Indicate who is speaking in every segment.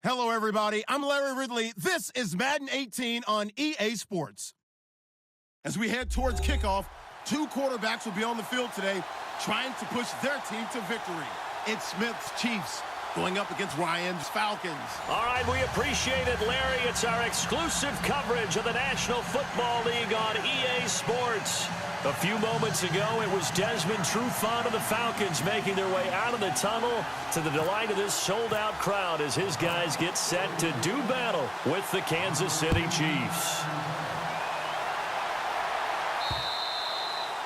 Speaker 1: Hello, everybody. I'm Larry Ridley. This is Madden 18 on EA Sports. As we head towards kickoff, two quarterbacks will be on the field today trying to push their team to victory. It's Smith's Chiefs going up against Ryan's Falcons.
Speaker 2: All right, we appreciate it, Larry. It's our exclusive coverage of the National Football League on EA Sports. A few moments ago, it was Desmond Trufant of the Falcons making their way out of the tunnel to the delight of this sold-out crowd as his guys get set to do battle with the Kansas City Chiefs.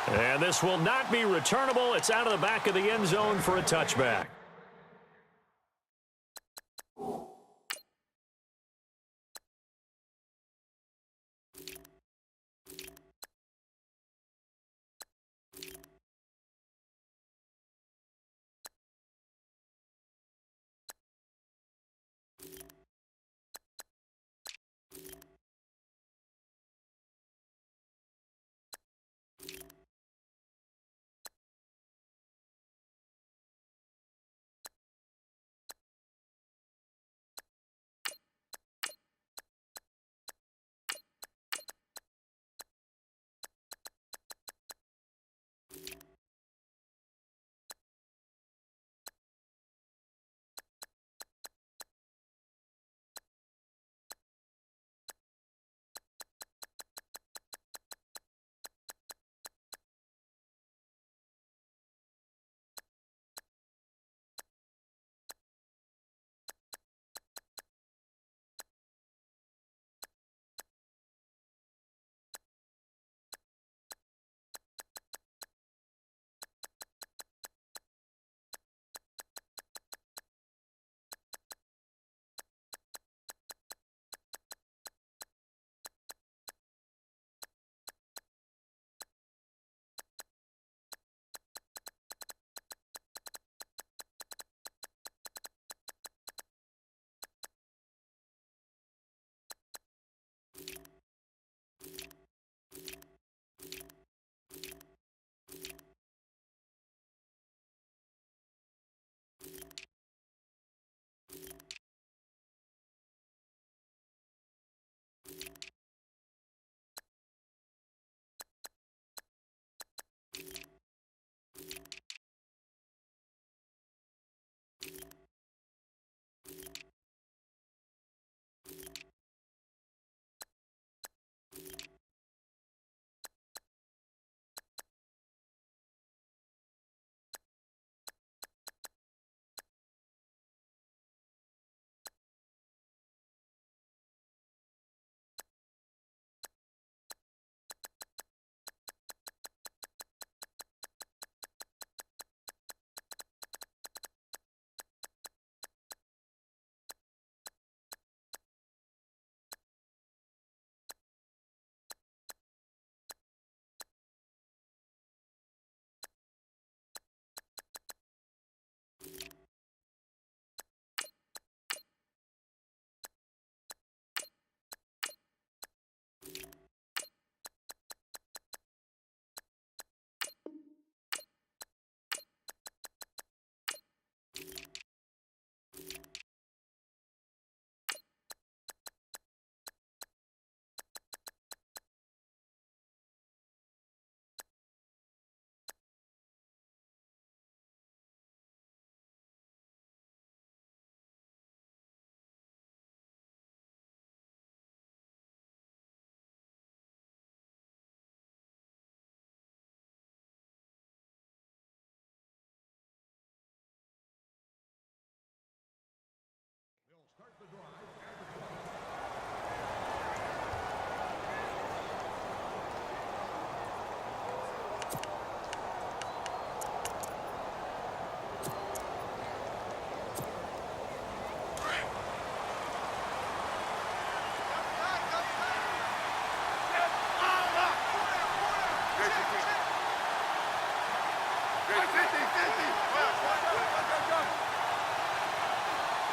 Speaker 2: And this will not be returnable. It's out of the back of the end zone for a touchback.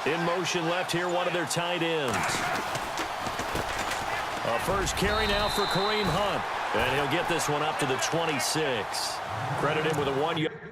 Speaker 2: In motion left here, one of their tight ends. A first carry now for Kareem Hunt. And he'll get this one up to the 26. Credit him with a 1 yard.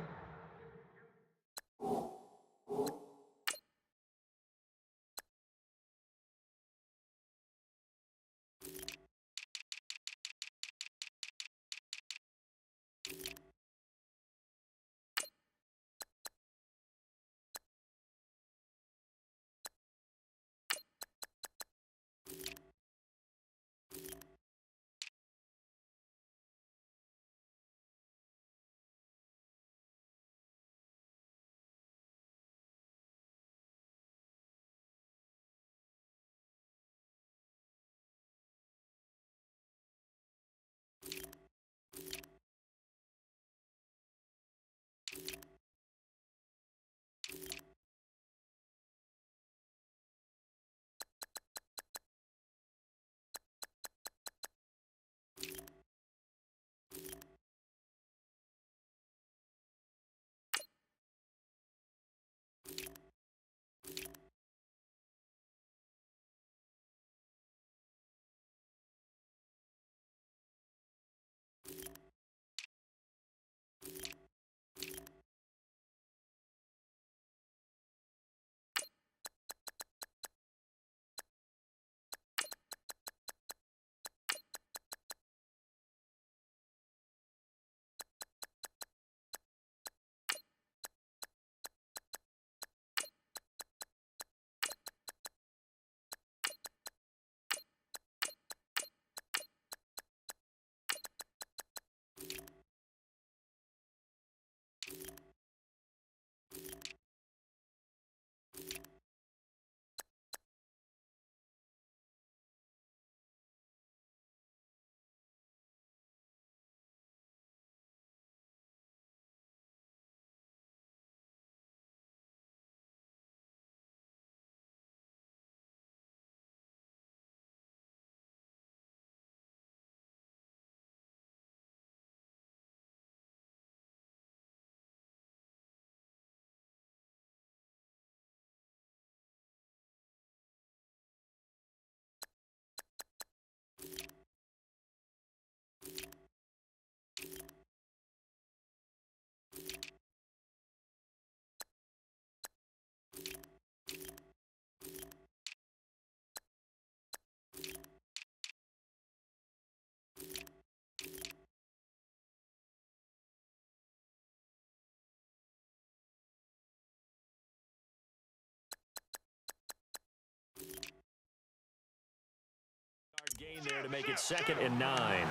Speaker 2: gain there to make it 2nd and 9.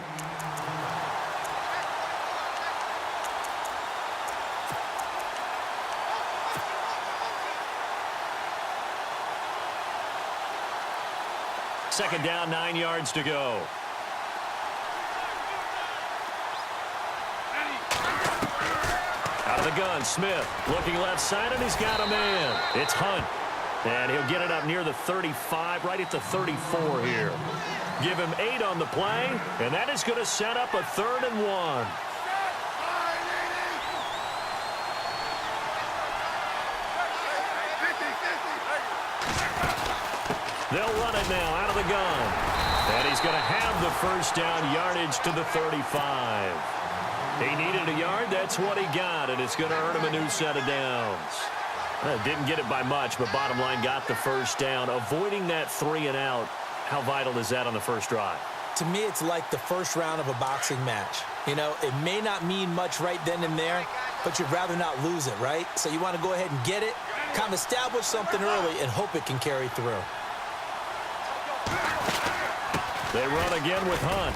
Speaker 2: Second down, 9 yards to go. Out of the gun, Smith looking left side, and he's got a man. It's Hunt, and he'll get it up near the 35, right at the 34 here. Give him 8 on the play, and that is going to set up a 3rd and 1. They'll run it now out of the gun. And he's going to have the first down, yardage to the 35. He needed a yard. That's what he got, and it's going to earn him a new set of downs. Didn't get it by much, but bottom line got the first down. Avoiding that 3 and out, how vital is that on the first drive?
Speaker 3: To me, it's like the first round of a boxing match. You know, it may not mean much right then and there, but you'd rather not lose it, right? So you want to go ahead and get it, kind of establish something early, and hope it can carry through.
Speaker 2: They run again with Hunt.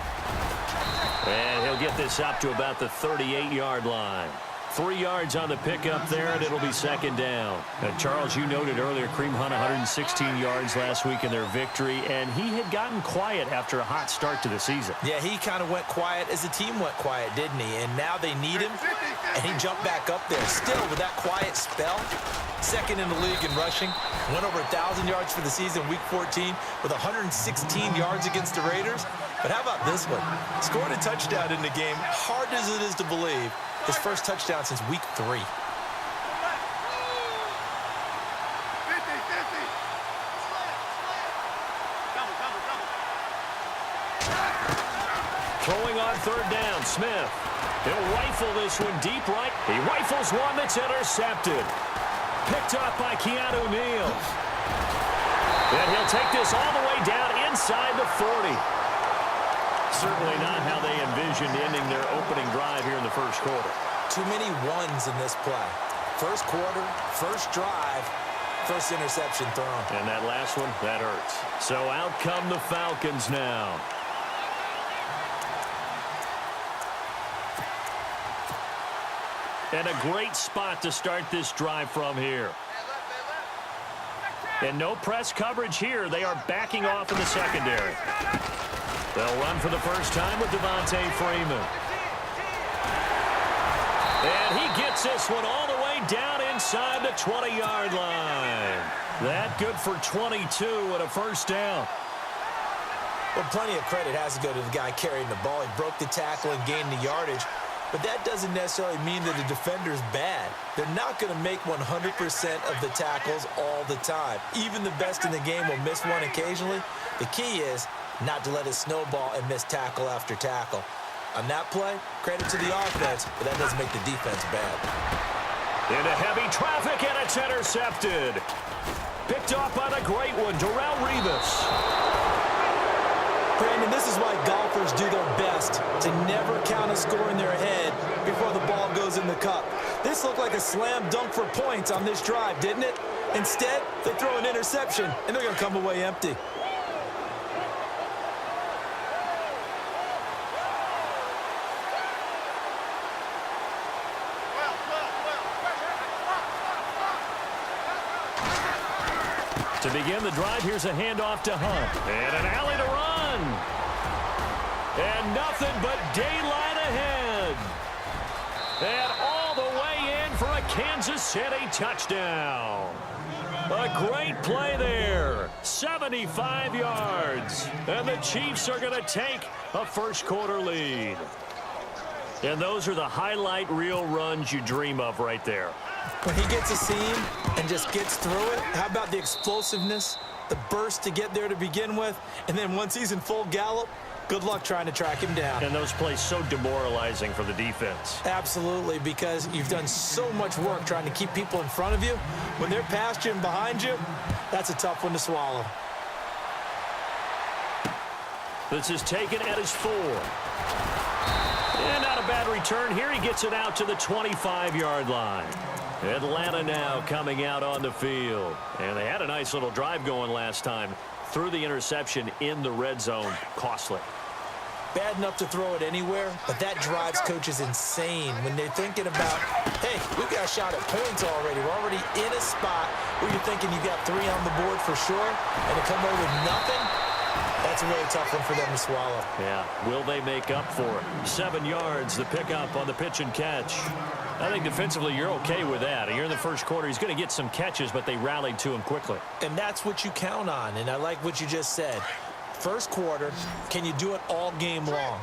Speaker 2: And he'll get this up to about the 38-yard line. 3 yards on the pickup there, and it'll be 2nd down. And Charles, you noted earlier, Kareem Hunt 116 yards last week in their victory, and he had gotten quiet after a hot start to the season.
Speaker 3: Yeah, he kind of went quiet as the team went quiet, didn't he? And now they need him, and he jumped back up there. Still, with that quiet spell, 2nd in the league in rushing, went over 1,000 yards for the season, week 14, with 116 yards against the Raiders. But how about this one? Scored a touchdown in the game, hard as it is to believe. His first touchdown since week 3.
Speaker 2: Throwing on 3rd down, Smith. He'll rifle this one deep right. He rifles one that's intercepted. Picked up by Keanu Neal. And he'll take this all the way down inside the 40. Certainly not how they envisioned ending their opening drive here in the first quarter.
Speaker 3: Too many ones in this play. First quarter, first drive, first interception thrown.
Speaker 2: And that last one, that hurts. So out come the Falcons now. And a great spot to start this drive from here. And no press coverage here. They are backing off in the secondary. They'll run for the first time with Devontae Freeman. And he gets this one all the way down inside the 20-yard line. That good for 22 and a first down.
Speaker 3: Well, plenty of credit has to go to the guy carrying the ball. He broke the tackle and gained the yardage. But that doesn't necessarily mean that the defender's bad. They're not going to make 100% of the tackles all the time. Even the best in the game will miss one occasionally. The key is not to let it snowball and miss tackle after tackle. On that play, credit to the offense, but that doesn't make the defense bad.
Speaker 2: Into heavy traffic, and it's intercepted. Picked off by the great one, Darrelle Revis.
Speaker 3: Brandon, this is why golfers do their best to never count a score in their head before the ball goes in the cup. This looked like a slam dunk for points on this drive, didn't it? Instead, they throw an interception, and they're going to come away empty.
Speaker 2: To begin the drive, here's a handoff to Hunt. And an alley to run. And nothing but daylight ahead. And all the way in for a Kansas City touchdown. A great play there. 75 yards. And the Chiefs are going to take a first quarter lead. And those are the highlight reel runs you dream of right there.
Speaker 3: When he gets a seam and just gets through it, how about the explosiveness, the burst to get there to begin with, and then once he's in full gallop, good luck trying to track him down.
Speaker 2: And those plays so demoralizing for the defense.
Speaker 3: Absolutely, because you've done so much work trying to keep people in front of you. When they're past you and behind you, that's a tough one to swallow.
Speaker 2: This is taken at his 4. And not a bad return here. He gets it out to the 25-yard line. Atlanta now coming out on the field. And they had a nice little drive going last time. Threw the interception in the red zone. Costly.
Speaker 3: Bad enough to throw it anywhere, but that drives coaches insane when they're thinking about, hey, we've got a shot at points already. We're already in a spot where you're thinking you got 3 on the board for sure, and to come away with nothing, that's a really tough one for them to swallow.
Speaker 2: Yeah, will they make up for it? 7 yards, the pickup on the pitch and catch. I think defensively you're okay with that. You're in the first quarter. He's going to get some catches, but they rallied to him quickly.
Speaker 3: And that's what you count on, and I like what you just said. First quarter, can you do it all game long?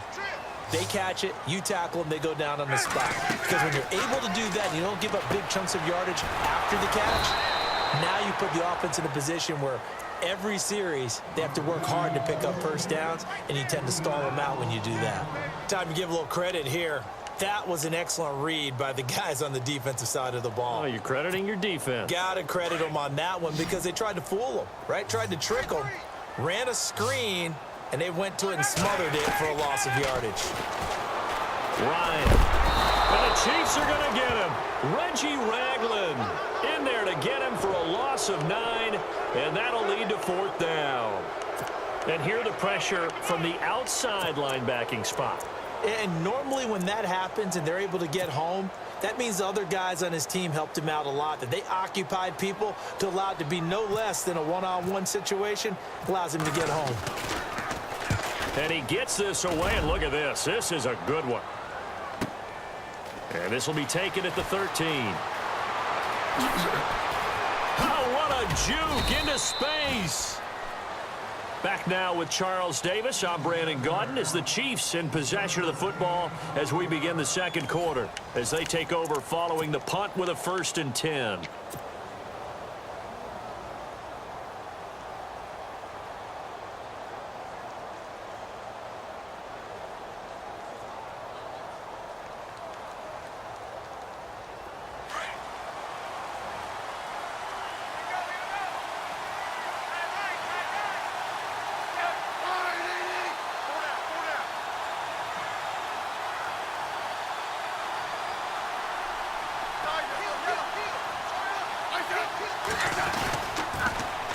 Speaker 3: They catch it, you tackle them, they go down on the spot. Because when you're able to do that, and you don't give up big chunks of yardage after the catch, now you put the offense in a position where every series they have to work hard to pick up first downs, and you tend to stall them out when you do that. Time to give a little credit here. That was an excellent read by the guys on the defensive side of the ball.
Speaker 2: Oh, you're crediting your defense.
Speaker 3: Got to credit them on that one because they tried to fool them, right? Tried to trick them. Ran a screen, and they went to it and smothered it for a loss of yardage.
Speaker 2: Ryan. And the Chiefs are going to get him. Reggie Ragland in there to get him for a loss of 9, and that'll lead to 4th down. And here the pressure from the outside linebacking spot.
Speaker 3: And normally when that happens and they're able to get home, that means the other guys on his team helped him out a lot, that they occupied people to allow it to be no less than a one-on-one situation, allows him to get home.
Speaker 2: And he gets this away, and look at this. This is a good one. And this will be taken at the 13. Oh, what a juke into space. Back now with Charles Davis. I'm Brandon Gaudin as the Chiefs in possession of the football as we begin the second quarter, as they take over following the punt with a 1st and 10.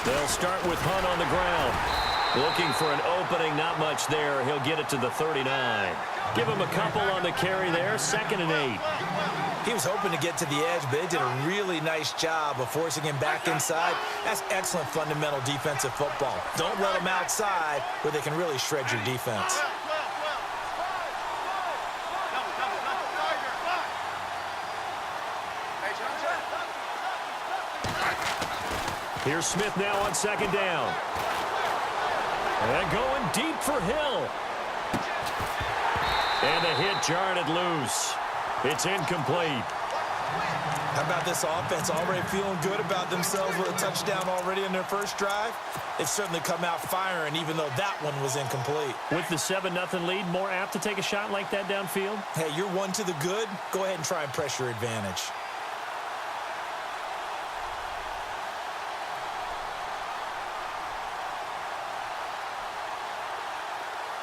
Speaker 2: They'll start with Hunt on the ground. Looking for an opening, not much there. He'll get it to the 39. Give him a couple on the carry there, 2nd and 8.
Speaker 3: He was hoping to get to the edge, but they did a really nice job of forcing him back inside. That's excellent fundamental defensive football. Don't let them outside where they can really shred your defense.
Speaker 2: Here's Smith now on 2nd down. And going deep for Hill. And the hit jarred it loose. It's incomplete.
Speaker 3: How about this offense? Already feeling good about themselves with a touchdown already in their first drive. They've certainly come out firing, even though that one was incomplete.
Speaker 2: With the 7-0 lead, more apt to take a shot like that downfield?
Speaker 3: Hey, you're one to the good. Go ahead and try and press your advantage.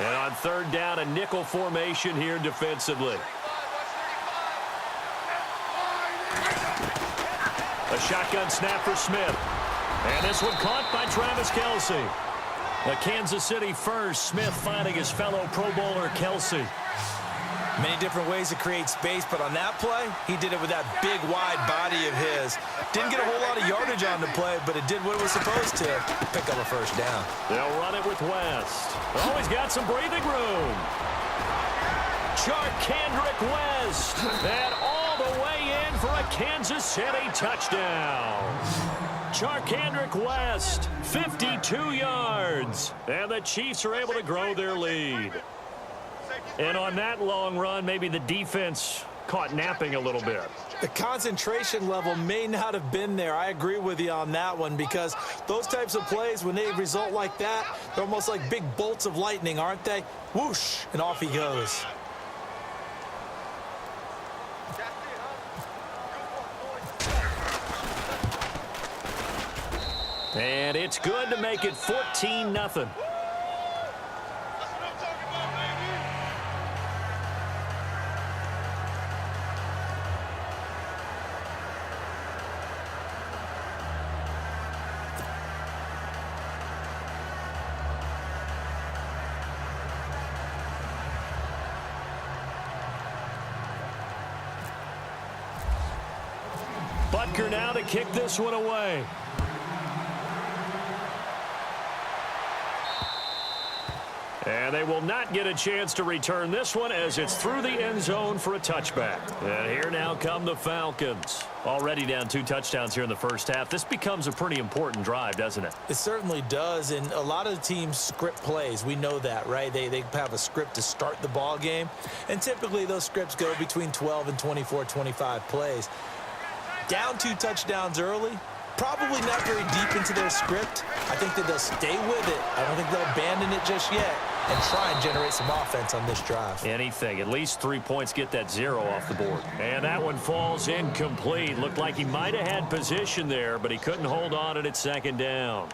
Speaker 2: And on 3rd down, a nickel formation here defensively. A shotgun snap for Smith. And this one caught by Travis Kelce. A Kansas City first. Smith finding his fellow Pro Bowler Kelce.
Speaker 3: Many different ways to create space, but on that play, he did it with that big, wide body of his. Didn't get a whole lot of yardage on the play, but it did what it was supposed to. Pick up a 1st down.
Speaker 2: They'll run it with West. Oh, he's got some breathing room. Charkandrick West. And all the way in for a Kansas City touchdown. Charkandrick West, 52 yards. And the Chiefs are able to grow their lead. And on that long run, maybe the defense caught napping a little bit.
Speaker 3: The concentration level may not have been there. I agree with you on that one, because those types of plays, when they result like that, they're almost like big bolts of lightning, aren't they? Whoosh, and off he goes.
Speaker 2: And it's good to make it 14-0. Butker now to kick this one away. And they will not get a chance to return this one as it's through the end zone for a touchback. And here now come the Falcons. Already down 2 touchdowns here in the first half. This becomes a pretty important drive, doesn't it?
Speaker 3: It certainly does, and a lot of teams script plays. We know that, right? They have a script to start the ball game, and typically those scripts go between 12 and 24, 25 plays. Down 2 touchdowns early, probably not very deep into their script. I think that they'll stay with it. I don't think they'll abandon it just yet and try and generate some offense on this drive.
Speaker 2: Anything. At least 3 points, get that 0 off the board. And that one falls incomplete. Looked like he might have had position there, but he couldn't hold on at second down.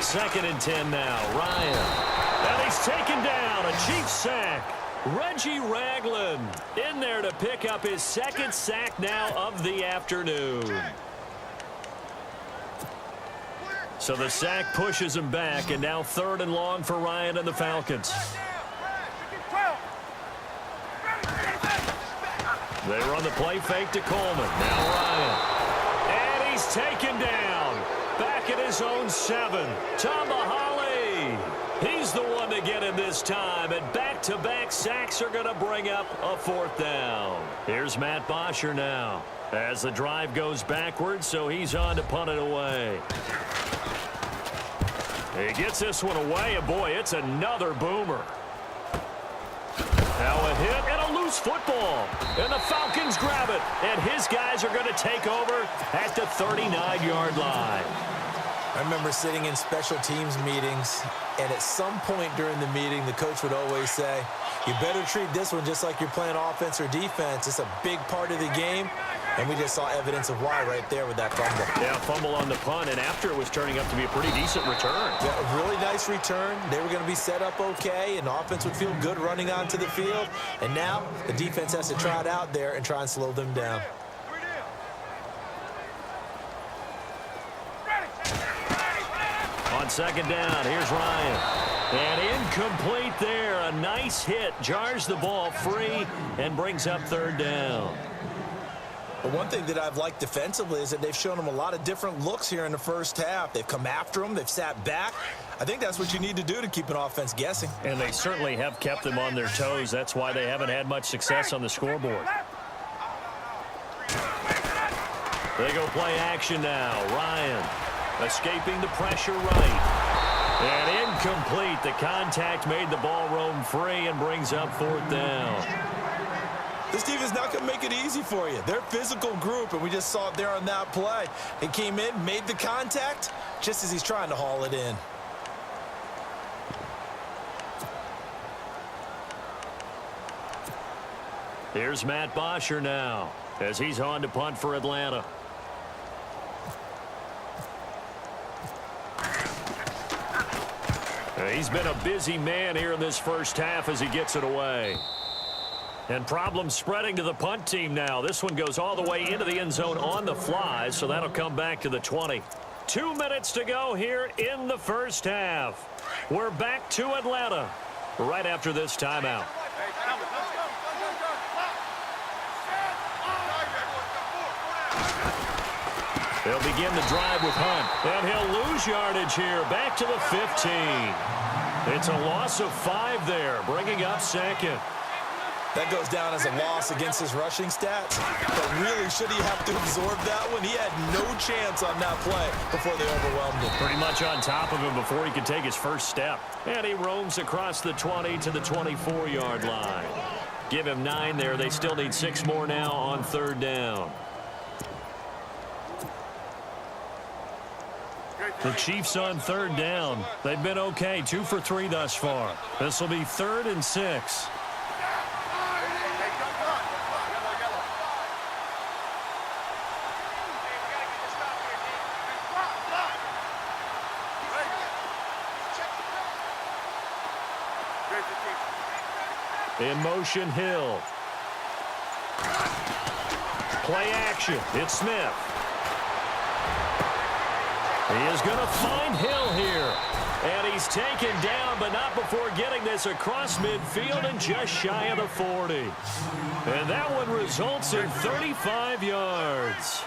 Speaker 2: Second and 10 now. Ryan. And he's taken down. A Chiefs sack. Reggie Ragland in there to pick up his second sack now of the afternoon. So the sack pushes him back, and now 3rd and long for Ryan and the Falcons. They run the play fake to Coleman. Now Ryan. And he's taken down. Back at his own 7. Tomahali. He's the one to get him this time. And back-to-back sacks are going to bring up a 4th down. Here's Matt Bosher now. As the drive goes backwards, so he's on to punt it away. He gets this one away, and boy, it's another boomer. Now a hit and a loose football. And the Falcons grab it. And his guys are going to take over at the 39-yard line.
Speaker 3: I remember sitting in special teams meetings, and at some point during the meeting, the coach would always say, you better treat this one just like you're playing offense or defense. It's a big part of the game, and we just saw evidence of why right there with that fumble.
Speaker 2: Yeah, fumble on the punt, and after it was turning up to be a pretty decent return.
Speaker 3: Yeah, a really nice return. They were going to be set up okay, and the offense would feel good running onto the field. And now the defense has to try it out there and try and slow them down.
Speaker 2: On second down, here's Ryan. And incomplete there. A nice hit. Jars the ball free and brings up 3rd down.
Speaker 3: But one thing that I've liked defensively is that they've shown them a lot of different looks here in the first half. They've come after them. They've sat back. I think that's what you need to do to keep an offense guessing.
Speaker 2: And they certainly have kept them on their toes. That's why they haven't had much success on the scoreboard. They go play action now. Ryan escaping the pressure right. And incomplete. The contact made the ball roam free and brings up 4th down.
Speaker 3: This team is not going to make it easy for you. They're a physical group, and we just saw it there on that play. They came in, made the contact, just as he's trying to haul it in.
Speaker 2: Here's Matt Bosher now as he's on to punt for Atlanta. He's been a busy man here in this first half as he gets it away. And problems spreading to the punt team now. This one goes all the way into the end zone on the fly, so that'll come back to the 20. 2 minutes to go here in the first half. We're back to Atlanta right after this timeout. They'll begin the drive with Hunt, and he'll lose yardage here, back to the 15. It's a loss of 5 there, bringing up 2nd.
Speaker 3: That goes down as a loss against his rushing stats, but really, should he have to absorb that one? He had no chance on that play before they overwhelmed him.
Speaker 2: Pretty much on top of him before he could take his first step. And he roams across the 20 to the 24-yard line. Give him 9 there. They still need 6 more now on 3rd down. The Chiefs on 3rd down. They've been okay, 2 for 3 thus far. This will be 3rd and 6.
Speaker 4: Great for
Speaker 2: In motion, Hill. Play action. It's Smith. He is going to find Hill here. And he's taken down, but not before getting this across midfield and just shy of the 40. And that one results in 35 yards.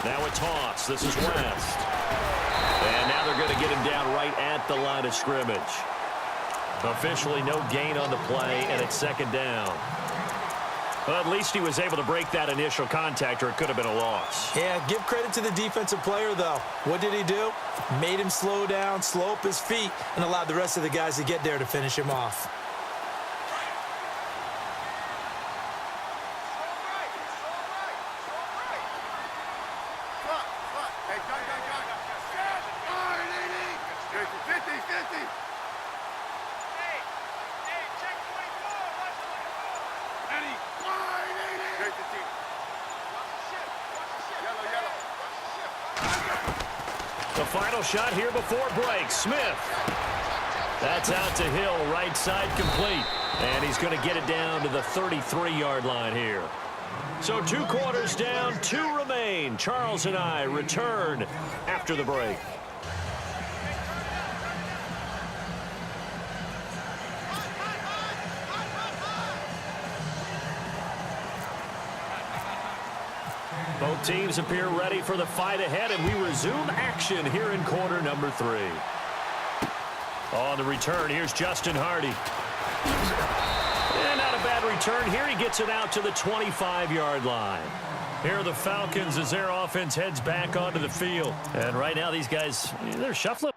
Speaker 2: Now a toss. This is West. And now they're going to get him down right at the line of scrimmage. Officially no gain on the play, and it's second down. Well, at least he was able to break that initial contact, or it could have been a loss.
Speaker 3: Yeah, give credit to the defensive player, though. What did he do? Made him slow down, slow up his feet, and allowed the rest of the guys to get there to finish him off.
Speaker 2: The final shot here before break. Smith. That's out to Hill, right side complete. And he's going to get it down to the 33-yard line here. So 2 quarters down, 2 remain. Charles and I return after the break. Both teams appear ready for the fight ahead, and we resume action here in quarter number 3. On the return, here's Justin Hardy. And not a bad return here. He gets it out to the 25-yard line. Here are the Falcons as their offense heads back onto the field. And right now, these guys, they're shuffling.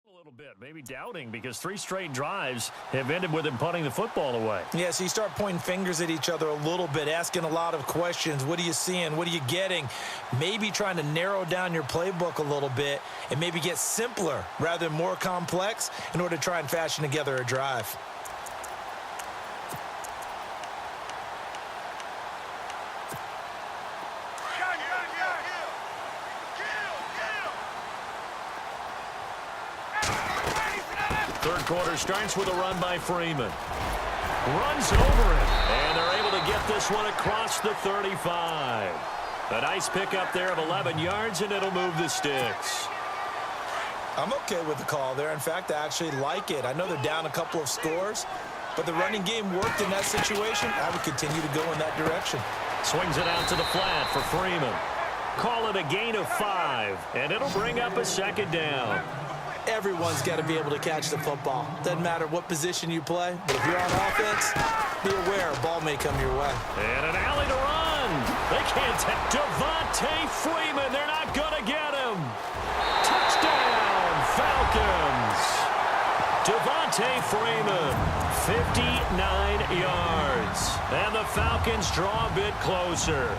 Speaker 2: A little bit, maybe doubting, because 3 straight drives have ended with him punting the football away.
Speaker 3: Yeah, so you start pointing fingers at each other a little bit, asking a lot of questions. What are you seeing? What are you getting? Maybe trying to narrow down your playbook a little bit and maybe get simpler rather than more complex in order to try and fashion together a drive.
Speaker 2: Third quarter starts with a run by Freeman. Runs over it, and they're able to get this one across the 35. A nice pickup there of 11 yards, and it'll move the sticks.
Speaker 3: I'm okay with the call there. In fact, I actually like it. I know they're down a couple of scores, but the running game worked in that situation. I would continue to go in that direction.
Speaker 2: Swings it out to the flat for Freeman. Call it a gain of 5, and it'll bring up a second down.
Speaker 3: Everyone's got to be able to catch the football. Doesn't matter what position you play, but if you're on offense, be aware a ball may come your way.
Speaker 2: And an alley to run. They can't take Devontae Freeman. They're not going to get him. Touchdown, Falcons. Devontae Freeman, 59 yards. And the Falcons draw a bit closer.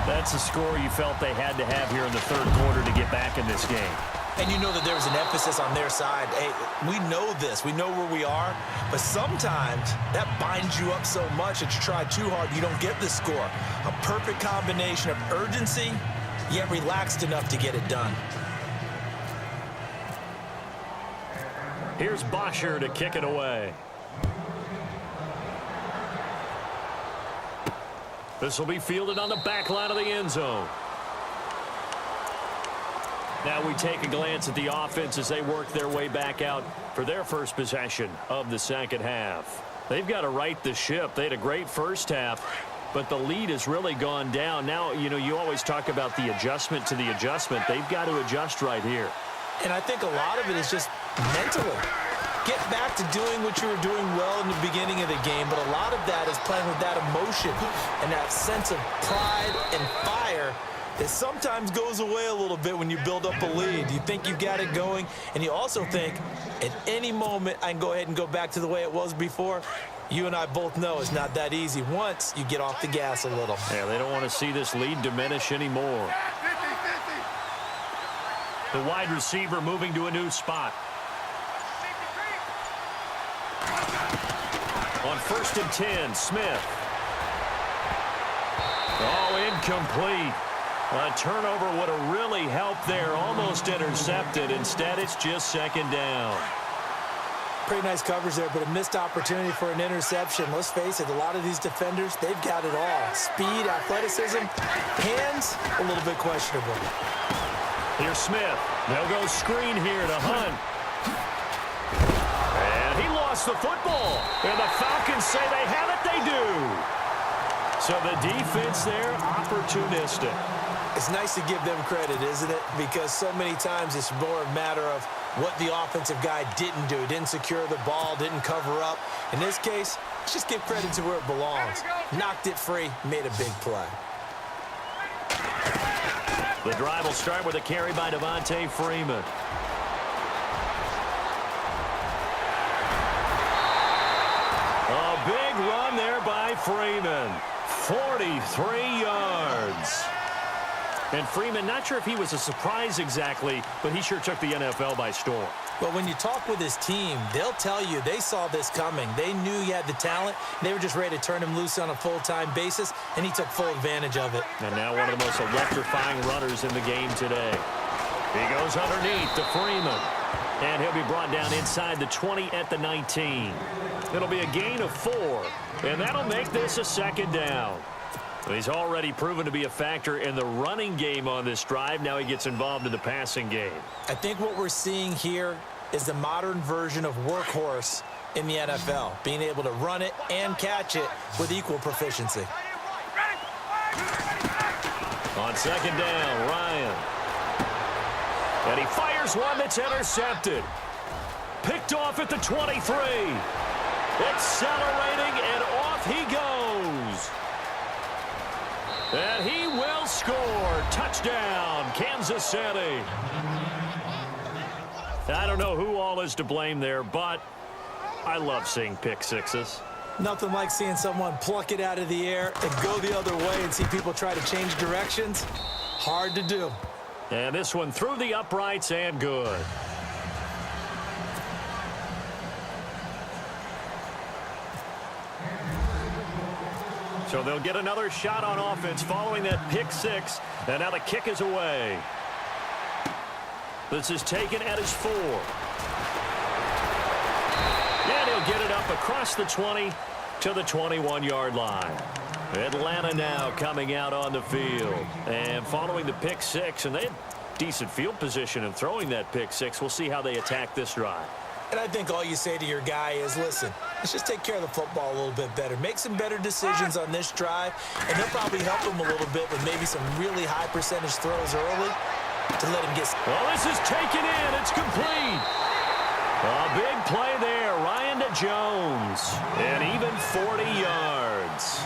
Speaker 2: That's the score you felt they had to have here in the third quarter to get back in this game.
Speaker 3: And you know that there was an emphasis on their side. Hey, we know this. We know where we are. But sometimes that binds you up so much that you try too hard, you don't get the score. A perfect combination of urgency, yet relaxed enough to get it done.
Speaker 2: Here's Bosher to kick it away. This will be fielded on the back line of the end zone. Now we take a glance at the offense as they work their way back out for their first possession of the second half. They've got to right the ship. They had a great first half, but the lead has really gone down. Now, you know, you always talk about the adjustment to the adjustment. They've got to adjust right here.
Speaker 3: And I think a lot of it is just mentally. Get back to doing what you were doing well in the beginning of the game, but a lot of that is playing with that emotion and that sense of pride and fire that sometimes goes away a little bit when you build up a lead. You think you've got it going, and you also think at any moment I can go ahead and go back to the way it was before. You and I both know it's not that easy once you get off the gas a little.
Speaker 2: Yeah, they don't want to see this lead diminish anymore. The wide receiver moving to a new spot. On 1st and 10, Smith. Oh, incomplete. A turnover would have really helped there. Almost intercepted. Instead, it's just second down.
Speaker 3: Pretty nice coverage there, but a missed opportunity for an interception. Let's face it, a lot of these defenders, they've got it all. Speed, athleticism, hands, a little bit questionable.
Speaker 2: Here's Smith. They'll go screen here to Hunt. And he lost the football. And the Falcons say they have it. They do. So the defense there, opportunistic.
Speaker 3: It's nice to give them credit, isn't it? Because so many times it's more a matter of what the offensive guy didn't do. Didn't secure the ball, didn't cover up. In this case, let's just give credit to where it belongs. Knocked it free, made a big play.
Speaker 2: The drive will start with a carry by Devontae Freeman. A big run there by Freeman. 43 yards. And Freeman, not sure if he was a surprise exactly, but he sure took the NFL by storm.
Speaker 3: But when you talk with his team, they'll tell you they saw this coming. They knew he had the talent. They were just ready to turn him loose on a full-time basis, and he took full advantage of it.
Speaker 2: And now one of the most electrifying runners in the game today. He goes underneath to Freeman. And he'll be brought down inside the 20 at the 19. It'll be a gain of 4, and that'll make this a second down. He's already proven to be a factor in the running game on this drive. Now he gets involved in the passing game.
Speaker 3: I think what we're seeing here is the modern version of workhorse in the NFL, being able to run it and catch it with equal proficiency.
Speaker 2: On second down, Ryan. And he fires one that's intercepted. Picked off at the 23. Accelerating, and off he goes. And he will score. Touchdown, Kansas City. I don't know who all is to blame there, but I love seeing pick sixes.
Speaker 3: Nothing like seeing someone pluck it out of the air and go the other way and see people try to change directions. Hard to do.
Speaker 2: And this one through the uprights and good. So they'll get another shot on offense following that pick six. And now the kick is away. This is taken at his 4. And he'll get it up across the 20 to the 21-yard line. Atlanta now coming out on the field. And following the pick six, and they had decent field position in throwing that pick six. We'll see how they attack this drive.
Speaker 3: And I think all you say to your guy is, listen, Let's just take care of the football a little bit better. Make some better decisions on this drive, and they'll probably help him a little bit with maybe some really high percentage throws early to let him get...
Speaker 2: Well, this is taken in. It's complete. A big play there. Ryan to Jones. And even 40 yards.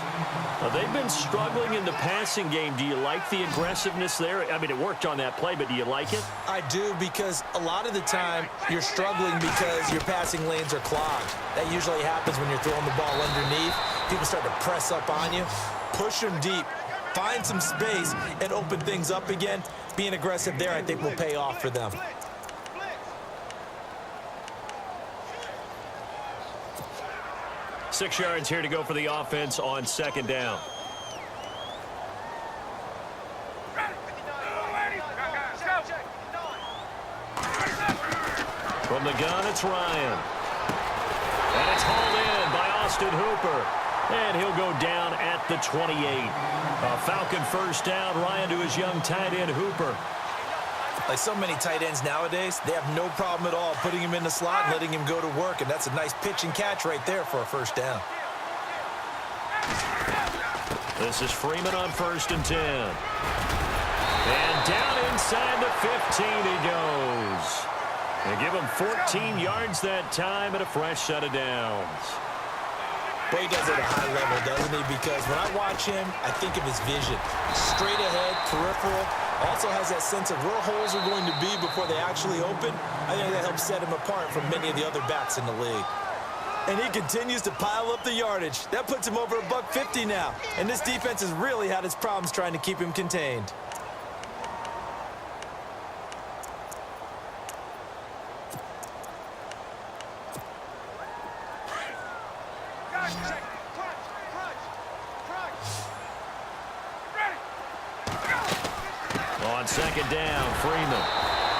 Speaker 2: They've been struggling in the passing game. Do you like the aggressiveness there? I mean, it worked on that play, but do you like it?
Speaker 3: I do, because a lot of the time you're struggling because your passing lanes are clogged. That usually happens when you're throwing the ball underneath. People start to press up on you. Push them deep. Find some space and open things up again. Being aggressive there, I think, will pay off for them.
Speaker 2: Six yards here to go for the offense on second down. From the gun, it's Ryan. And it's hauled in by Austin Hooper. And he'll go down at the 28. A Falcon first down. Ryan to his young tight end, Hooper.
Speaker 3: Like so many tight ends nowadays, they have no problem at all putting him in the slot and letting him go to work. And that's a nice pitch and catch right there for a first down.
Speaker 2: This is Freeman on 1st and 10. And down inside the 15 he goes. They give him 14 yards that time and a fresh set of downs.
Speaker 3: Boy, he does it at a high level, doesn't he? Because when I watch him, I think of his vision. Straight ahead, peripheral. Also has that sense of where holes are going to be before they actually open. I think that helps set him apart from many of the other backs in the league. And he continues to pile up the yardage. That puts him over $150 now. And this defense has really had its problems trying to keep him contained.
Speaker 2: On second down, Freeman.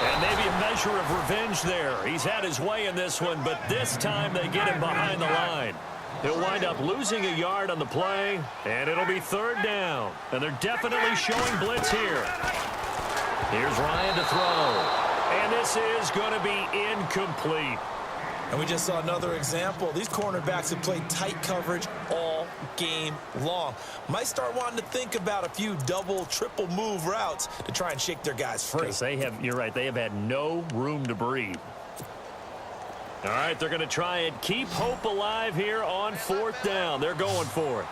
Speaker 2: And maybe a measure of revenge there. He's had his way in this one, but this time they get him behind the line. He'll wind up losing a yard on the play, and it'll be third down. And they're definitely showing blitz here. Here's Ryan to throw. And this is going to be incomplete.
Speaker 3: And we just saw another example. These cornerbacks have played tight coverage all game long. Might start wanting to think about a few double, triple move routes to try and shake their guys free.
Speaker 2: Because you're right, they have had no room to breathe. All right, they're going to try and keep hope alive here on 4th down. They're going for it.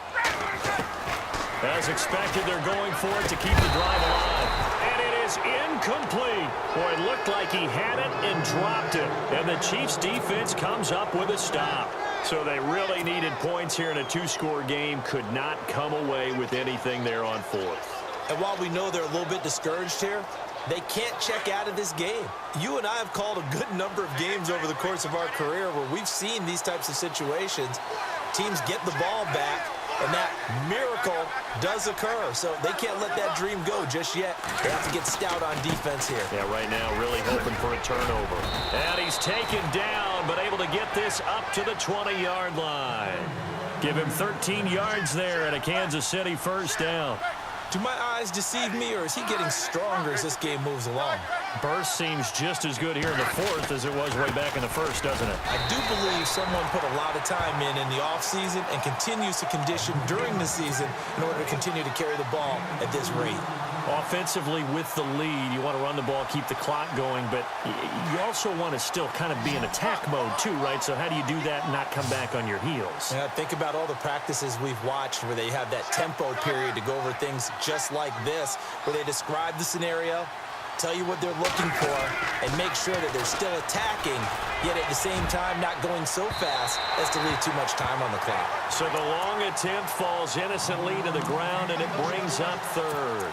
Speaker 2: As expected, they're going for it to keep the drive alive. And it is incomplete. Boy, it looked like he had it and dropped it. And the Chiefs defense comes up with a stop. So they really needed points here in a 2-score game. Could not come away with anything there on 4th.
Speaker 3: And while we know they're a little bit discouraged here, they can't check out of this game. You and I have called a good number of games over the course of our career where we've seen these types of situations. Teams get the ball back, and that miracle does occur. So they can't let that dream go just yet. They have to get stout on defense here.
Speaker 2: Yeah, right now really hoping for a turnover. And he's taken down, but able to get this up to the 20-yard line. Give him 13 yards there at a Kansas City first down.
Speaker 3: Do my eyes deceive me, or is he getting stronger as this game moves along?
Speaker 2: Burst seems just as good here in the 4th as it was way back in the 1st, doesn't it?
Speaker 3: I do believe someone put a lot of time in the offseason and continues to condition during the season in order to continue to carry the ball at this rate.
Speaker 2: Offensively with the lead, you want to run the ball, keep the clock going, but you also want to still kind of be in attack mode too, right? So how do you do that and not come back on your heels?
Speaker 3: Yeah, think about all the practices we've watched where they have that tempo period to go over things just like this, where they describe the scenario, tell you what they're looking for, and make sure that they're still attacking, yet at the same time not going so fast as to leave too much time on the clock.
Speaker 2: So the long attempt falls innocently to the ground, and it brings up third.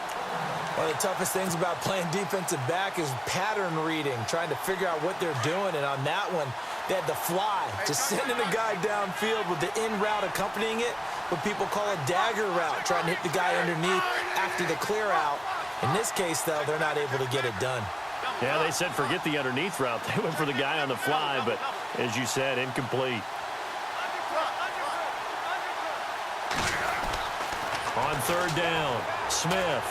Speaker 3: One of the toughest things about playing defensive back is pattern reading, trying to figure out what they're doing. And on that one, they had the fly, just sending a guy downfield with the in route accompanying it, what people call a dagger route, trying to hit the guy underneath after the clear out. In this case, though, they're not able to get it done.
Speaker 2: Yeah, they said forget the underneath route. They went for the guy on the fly, but as you said, incomplete. On third down, Smith.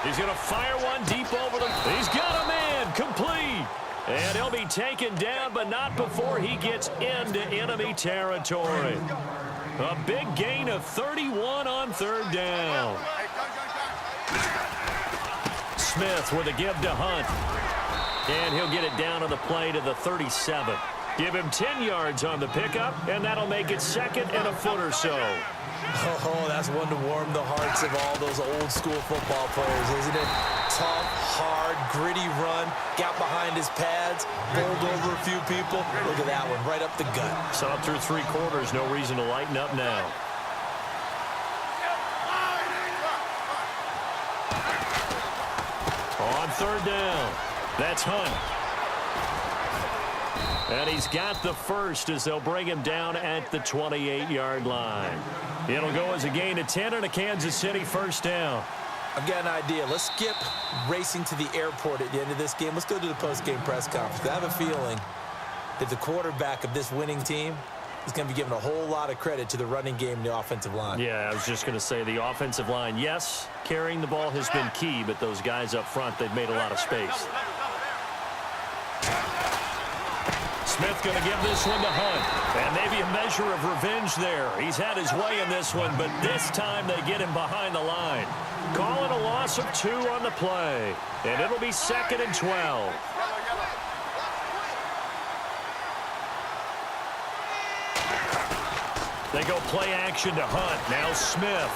Speaker 2: He's going to fire one deep over the... He's got a man, complete. And he'll be taken down, but not before he gets into enemy territory. A big gain of 31 on third down. Smith with a give to Hunt. And he'll get it down on the play to the 37. Give him 10 yards on the pickup, and that'll make it second and a foot or so.
Speaker 3: Oh, that's one to warm the hearts of all those old-school football players, isn't it? Tough, hard, gritty run, got behind his pads, bowled over a few people. Look at that one, right up the gut.
Speaker 2: Saw it through 3 quarters, no reason to lighten up now. On third down, that's Hunt. And he's got the first as they'll bring him down at the 28-yard line. It'll go as a gain of 10 and a Kansas City first down.
Speaker 3: I've got an idea. Let's skip racing to the airport at the end of this game. Let's go to the post-game press conference. I have a feeling that the quarterback of this winning team is going to be given a whole lot of credit to the running game and the offensive line.
Speaker 2: Yeah, I was just going to say the offensive line, yes, carrying the ball has been key, but those guys up front, they've made a lot of space. Smith going to give this one to Hunt. And maybe a measure of revenge there. He's had his way in this one, but this time they get him behind the line. Call it a loss of 2 on the play. And it'll be second and 12. They go play action to Hunt. Now Smith.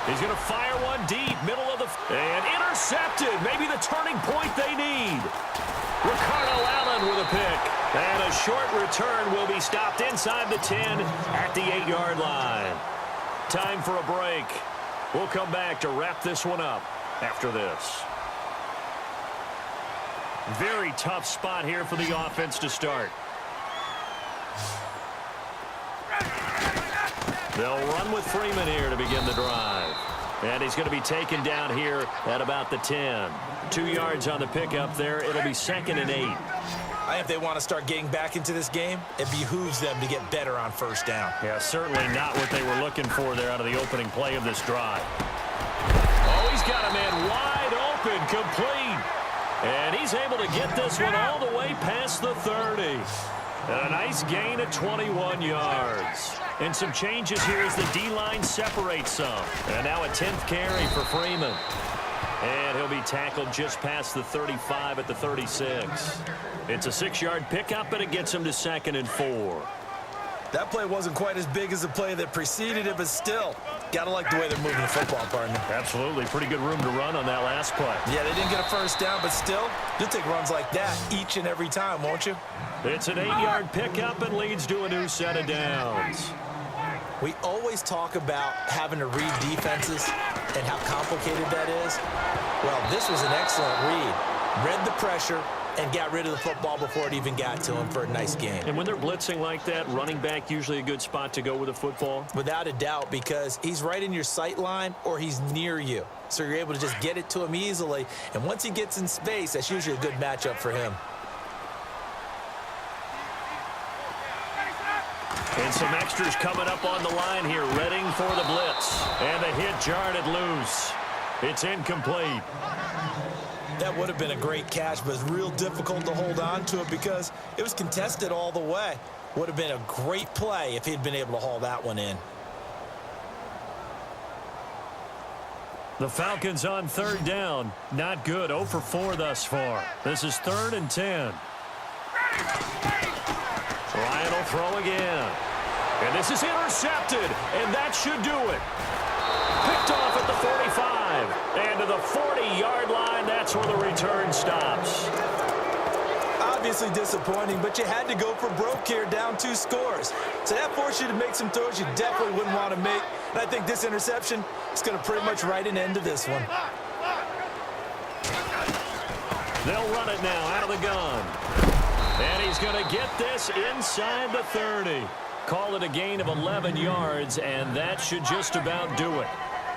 Speaker 2: He's going to fire one deep, middle of the... And intercepted. Maybe the turning point they need. Ricardo Allen with a pick. And a short return will be stopped inside the 10 at the 8-yard line. Time for a break. We'll come back to wrap this one up after this. Very tough spot here for the offense to start. They'll run with Freeman here to begin the drive. And he's going to be taken down here at about the 10. 2 yards on the pickup there. It'll be second and 8.
Speaker 3: I think if they want to start getting back into this game, it behooves them to get better on first down.
Speaker 2: Yeah, certainly not what they were looking for there out of the opening play of this drive. Oh, he's got a man wide open, complete. And he's able to get this one all the way past the 30. And a nice gain of 21 yards. And some changes here as the D-line separates some. And now a 10th carry for Freeman. And he'll be tackled just past the 35 at the 36. It's a 6-yard pickup, and it gets him to second and 4.
Speaker 3: That play wasn't quite as big as the play that preceded it, but still, got to like the way they're moving the football, partner.
Speaker 2: Absolutely. Pretty good room to run on that last play.
Speaker 3: Yeah, they didn't get a first down, but still, you'll take runs like that each and every time, won't you?
Speaker 2: It's an 8-yard pickup and leads to a new set of downs.
Speaker 3: We always talk about having to read defenses and how complicated that is. Well, this was an excellent read. Read the pressure and got rid of the football before it even got to him for a nice game.
Speaker 2: And when they're blitzing like that, running back usually a good spot to go with the football?
Speaker 3: Without a doubt, because he's right in your sight line or he's near you. So you're able to just get it to him easily. And once he gets in space, that's usually a good matchup for him.
Speaker 2: And some extras coming up on the line here, readying for the blitz. And the hit jarred it loose. It's incomplete.
Speaker 3: That would have been a great catch, but it's real difficult to hold on to it because it was contested all the way. Would have been a great play if he'd been able to haul that one in.
Speaker 2: The Falcons on third down. Not good. 0 for 4 thus far. This is 3rd and 10. Ryan will throw again. And this is intercepted, and that should do it. Picked off at the 45. And to the 40-yard line, that's where the return stops.
Speaker 3: Obviously disappointing, but you had to go for broke here, down 2 scores. So that forced you to make some throws you definitely wouldn't want to make. And I think this interception is going to pretty much write an end to this one.
Speaker 2: They'll run it now out of the gun. And he's going to get this inside the 30. Call it a gain of 11 yards, and that should just about do it.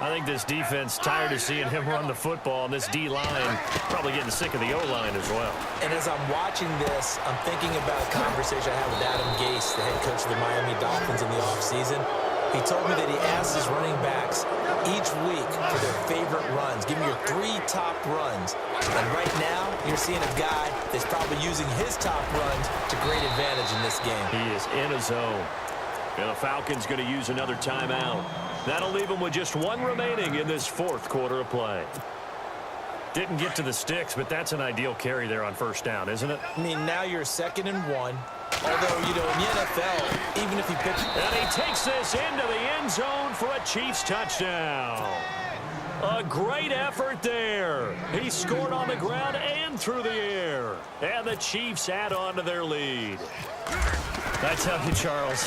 Speaker 2: I think this defense tired of seeing him run the football, and this D-line probably getting sick of the O-line as well.
Speaker 3: And as I'm watching this, I'm thinking about a conversation I had with Adam Gase, the head coach of the Miami Dolphins in the offseason. He told me that he asked his running backs each week for their favorite runs. Give me your 3 top runs. And right now, you're seeing a guy that's probably using his top runs to great advantage in this game.
Speaker 2: He is in a zone. And the Falcons going to use another timeout. That'll leave them with just 1 remaining in this 4th quarter of play. Didn't get to the sticks, but that's an ideal carry there on 1st down, isn't it?
Speaker 3: I mean, now you're 2nd and 1. Although, you know, in the NFL, even if he picks...
Speaker 2: And he takes this into the end zone for a Chiefs touchdown. A great effort there. He scored on the ground and through the air. And the Chiefs add on to their lead. I tell you, Charles,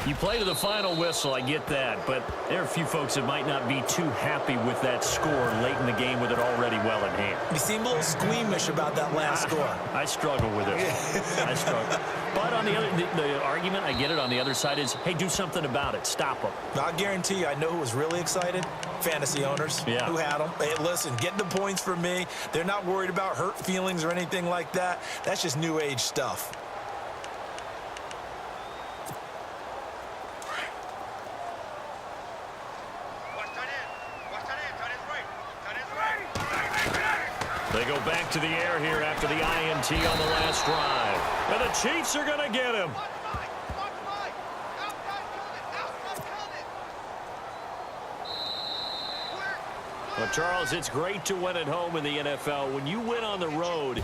Speaker 2: you play to the final whistle, I get that, but there are a few folks that might not be too happy with that score late in the game with it already well in hand.
Speaker 3: You seem a little squeamish about that last score.
Speaker 2: I struggle with it. I struggle. But on the other, the argument, I get it, on the other side is, hey, do something about it. Stop them.
Speaker 3: I'll guarantee you, I know who was really excited. Fantasy owners who had them. Hey, listen, get the points for me. They're not worried about hurt feelings or anything like that. That's just new age stuff.
Speaker 2: They go back to the air here after the INT on the last drive. And the Chiefs are going to get him. Well, Charles, it's great to win at home in the NFL. When you win on the road,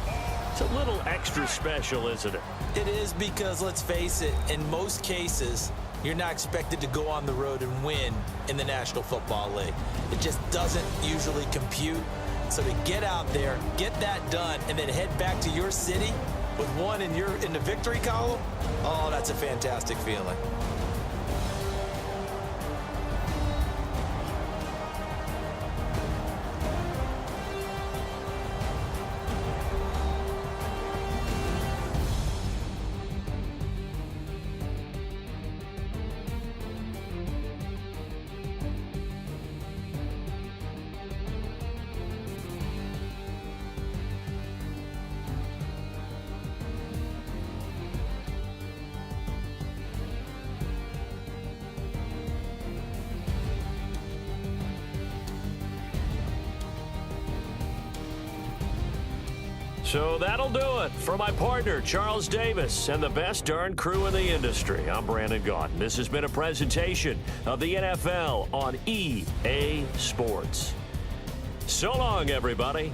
Speaker 2: it's a little extra special, isn't it?
Speaker 3: It is, because, let's face it, in most cases, you're not expected to go on the road and win in the National Football League. It just doesn't usually compute. So to get out there, get that done, and then head back to your city with 1 in the victory column, oh, that's a fantastic feeling.
Speaker 2: So that'll do it for my partner, Charles Davis, and the best darn crew in the industry. I'm Brandon Gaudin. This has been a presentation of the NFL on EA Sports. So long, everybody.